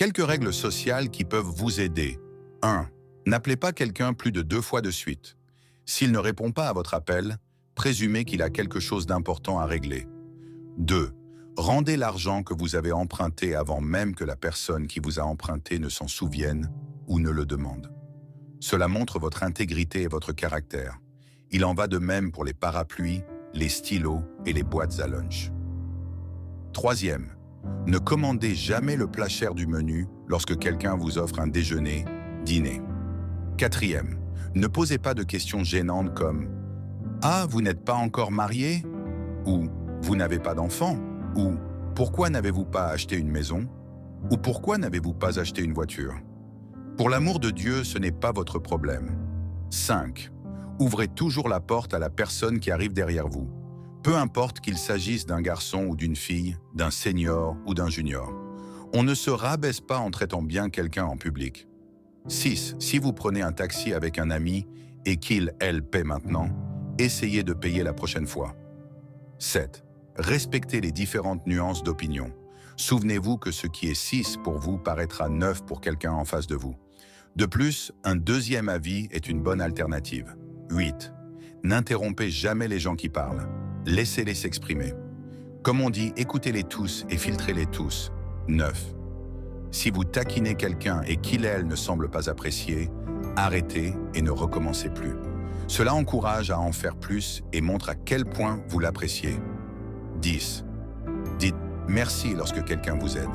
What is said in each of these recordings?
Quelques règles sociales qui peuvent vous aider. 1. N'appelez pas quelqu'un plus de 2 fois de suite. S'il ne répond pas à votre appel, présumez qu'il a quelque chose d'important à régler. 2. Rendez l'argent que vous avez emprunté avant même que la personne qui vous a emprunté ne s'en souvienne ou ne le demande. Cela montre votre intégrité et votre caractère. Il en va de même pour les parapluies, les stylos et les boîtes à lunch. 3. Ne commandez jamais le plat cher du menu lorsque quelqu'un vous offre un déjeuner, dîner. 4. Ne posez pas de questions gênantes comme « Ah, vous n'êtes pas encore marié ?» ou « Vous n'avez pas d'enfant ?» ou « Pourquoi n'avez-vous pas acheté une maison ?» ou « Pourquoi n'avez-vous pas acheté une voiture ?» Pour l'amour de Dieu, ce n'est pas votre problème. 5. Ouvrez toujours la porte à la personne qui arrive derrière vous. Peu importe qu'il s'agisse d'un garçon ou d'une fille, d'un senior ou d'un junior. On ne se rabaisse pas en traitant bien quelqu'un en public. 6. Si vous prenez un taxi avec un ami et qu'il, elle, paie maintenant, essayez de payer la prochaine fois. 7. Respectez les différentes nuances d'opinion. Souvenez-vous que ce qui est 6 pour vous paraîtra 9 pour quelqu'un en face de vous. De plus, un deuxième avis est une bonne alternative. 8. N'interrompez jamais les gens qui parlent. Laissez-les s'exprimer. Comme on dit, écoutez-les tous et filtrez-les tous. 9. Si vous taquinez quelqu'un et qu'il, elle, ne semble pas apprécier, arrêtez et ne recommencez plus. Cela encourage à en faire plus et montre à quel point vous l'appréciez. 10. Dites merci lorsque quelqu'un vous aide.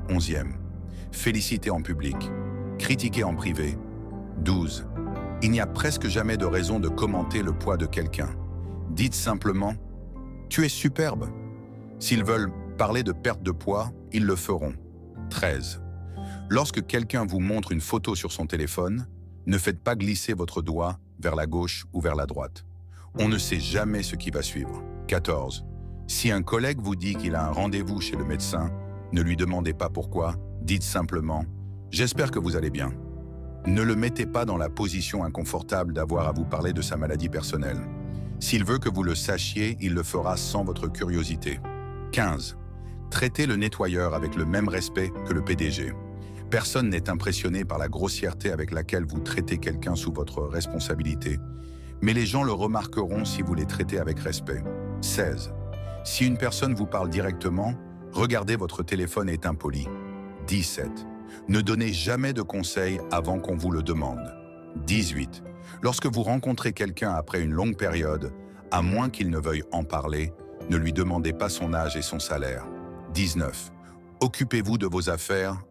11. Félicitez en public. Critiquez en privé. 12. Il n'y a presque jamais de raison de commenter le poids de quelqu'un. Dites simplement « Tu es superbe ». S'ils veulent parler de perte de poids, ils le feront. 13. Lorsque quelqu'un vous montre une photo sur son téléphone, ne faites pas glisser votre doigt vers la gauche ou vers la droite. On ne sait jamais ce qui va suivre. 14. Si un collègue vous dit qu'il a un rendez-vous chez le médecin, ne lui demandez pas pourquoi, dites simplement « J'espère que vous allez bien ». Ne le mettez pas dans la position inconfortable d'avoir à vous parler de sa maladie personnelle. S'il veut que vous le sachiez, il le fera sans votre curiosité. 15. Traitez le nettoyeur avec le même respect que le PDG. Personne n'est impressionné par la grossièreté avec laquelle vous traitez quelqu'un sous votre responsabilité, mais les gens le remarqueront si vous les traitez avec respect. 16. Si une personne vous parle directement, regardez votre téléphone est impoli. 17. Ne donnez jamais de conseils avant qu'on vous le demande. 18. Lorsque vous rencontrez quelqu'un après une longue période, à moins qu'il ne veuille en parler, ne lui demandez pas son âge et son salaire. 19. Occupez-vous de vos affaires